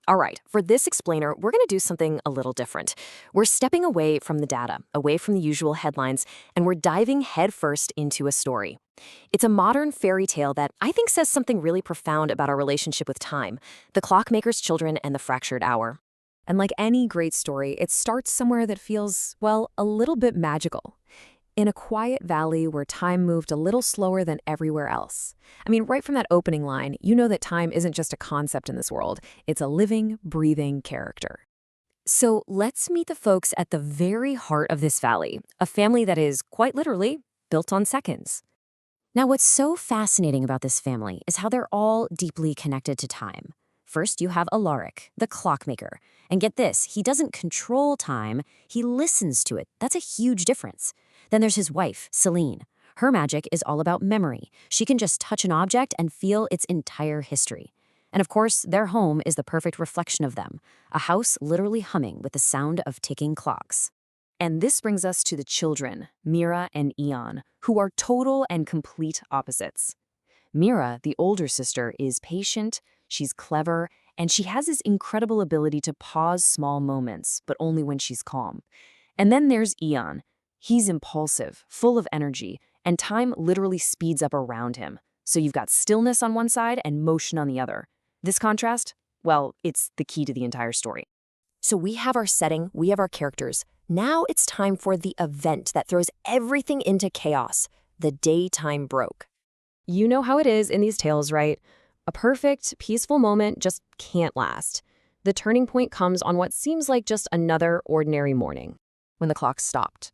All right, for this explainer, we're going to do something a little different. We're stepping away from the data, away from the usual headlines, and we're diving headfirst into a story. It's a modern fairy tale that I think says something really profound about our relationship with time, the Clockmakers' children and the fractured hour. And like any great story, it starts somewhere that feels, well, a little bit magical. In a quiet valley where time moved a little slower than everywhere else. I mean, right from that opening line, you know that time isn't just a concept in this world, it's a living, breathing character. So let's meet the folks at the very heart of this valley, a family that is, quite literally, built on seconds. Now, what's so fascinating about this family is how they're all deeply connected to time. First, you have Alaric, the clockmaker. And get this, he doesn't control time, he listens to it. That's a huge difference. Then there's his wife, Celine. Her magic is all about memory. She can just touch an object and feel its entire history. And of course, their home is the perfect reflection of them, a house literally humming with the sound of ticking clocks. And this brings us to the children, Mira and Eon, who are total and complete opposites. Mira, the older sister, is patient, she's clever, and she has this incredible ability to pause small moments, but only when she's calm. And then there's Eon. He's impulsive, full of energy, and time literally speeds up around him. So you've got stillness on one side and motion on the other. This contrast, well, it's the key to the entire story. So we have our setting, we have our characters. Now it's time for the event that throws everything into chaos, the day time broke. You know how it is in these tales, right? A perfect, peaceful moment just can't last. The turning point comes on what seems like just another ordinary morning, when the clock stopped.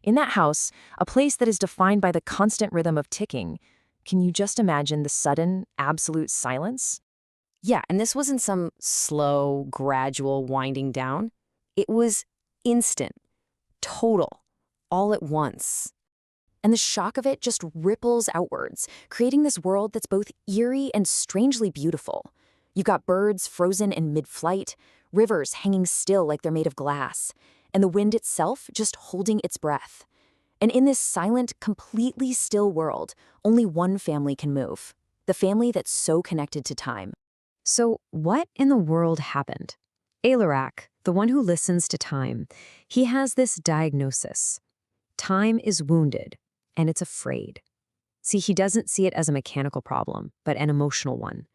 In that house, a place that is defined by the constant rhythm of ticking, can you just imagine the sudden, absolute silence? Yeah, and this wasn't some slow, gradual winding down. It was instant, total, all at once. And the shock of it just ripples outwards, creating this world that's both eerie and strangely beautiful. You've got birds frozen in mid-flight, rivers hanging still like they're made of glass, and the wind itself just holding its breath. And in this silent, completely still world, only one family can move, the family that's so connected to time. So what in the world happened? Alaric, the one who listens to time, he has this diagnosis. Time is wounded, and it's afraid. See, he doesn't see it as a mechanical problem, but an emotional one.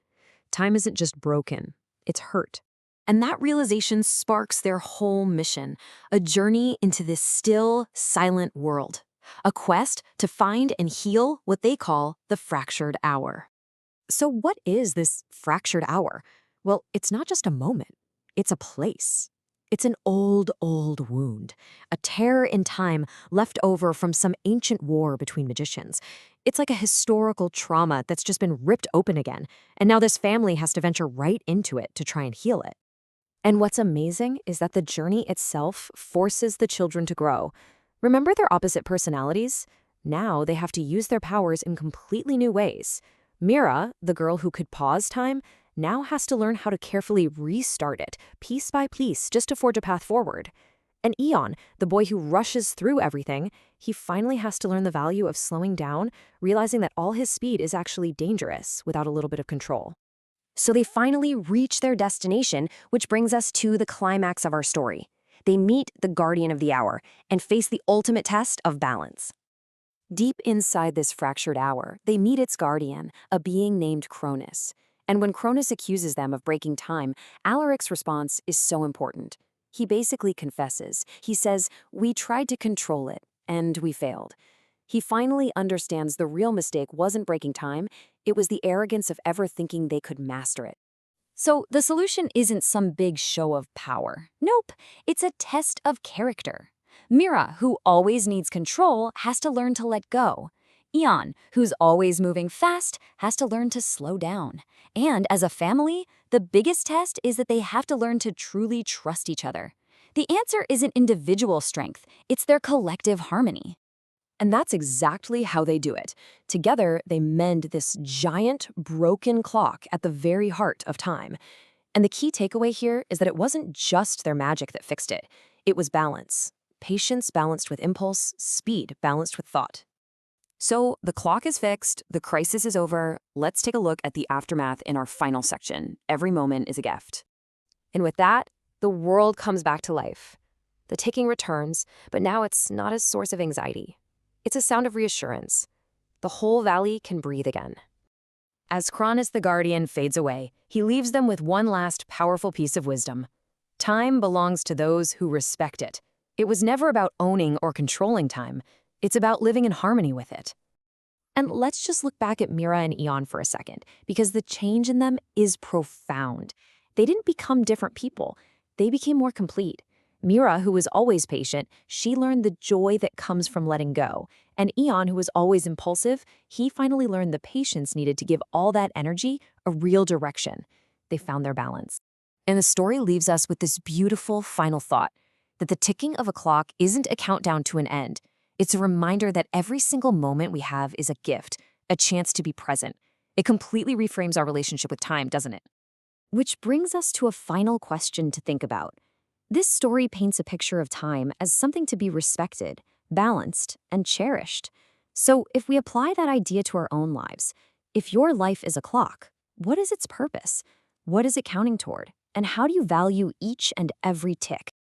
Time isn't just broken, it's hurt. And that realization sparks their whole mission, a journey into this still, silent world, a quest to find and heal what they call the fractured hour. So what is this fractured hour? Well, it's not just a moment, it's a place. It's an old, old wound, a tear in time left over from some ancient war between magicians. It's like a historical trauma that's just been ripped open again, and now this family has to venture right into it to try and heal it. And what's amazing is that the journey itself forces the children to grow. Remember their opposite personalities? Now they have to use their powers in completely new ways. Mira, the girl who could pause time, now has to learn how to carefully restart it, piece by piece, just to forge a path forward. And Eon, the boy who rushes through everything, he finally has to learn the value of slowing down, realizing that all his speed is actually dangerous without a little bit of control. So they finally reach their destination, which brings us to the climax of our story. They meet the guardian of the hour and face the ultimate test of balance. Deep inside this fractured hour, they meet its guardian, a being named Cronus. And when Cronus accuses them of breaking time, Alaric's response is so important. He basically confesses. He says, "We tried to control it, and we failed." He finally understands the real mistake wasn't breaking time, it was the arrogance of ever thinking they could master it. So the solution isn't some big show of power. Nope, it's a test of character. Mira, who always needs control, has to learn to let go. Eon, who's always moving fast, has to learn to slow down. And as a family, the biggest test is that they have to learn to truly trust each other. The answer isn't individual strength, it's their collective harmony. And that's exactly how they do it. Together, they mend this giant, broken clock at the very heart of time. And the key takeaway here is that it wasn't just their magic that fixed it. It was balance. Patience balanced with impulse, speed balanced with thought. So the clock is fixed, the crisis is over. Let's take a look at the aftermath in our final section. Every moment is a gift. And with that, the world comes back to life. The ticking returns, but now it's not a source of anxiety. It's a sound of reassurance. The whole valley can breathe again. As Cronus the Guardian fades away, he leaves them with one last powerful piece of wisdom. Time belongs to those who respect it. It was never about owning or controlling time. It's about living in harmony with it. And let's just look back at Mira and Eon for a second, because the change in them is profound. They didn't become different people. They became more complete. Mira, who was always patient, she learned the joy that comes from letting go. And Eon, who was always impulsive, he finally learned the patience needed to give all that energy a real direction. They found their balance. And the story leaves us with this beautiful final thought, that the ticking of a clock isn't a countdown to an end. It's a reminder that every single moment we have is a gift, a chance to be present. It completely reframes our relationship with time, doesn't it? Which brings us to a final question to think about. This story paints a picture of time as something to be respected, balanced, and cherished. So if we apply that idea to our own lives, if your life is a clock, what is its purpose? What is it counting toward? And how do you value each and every tick?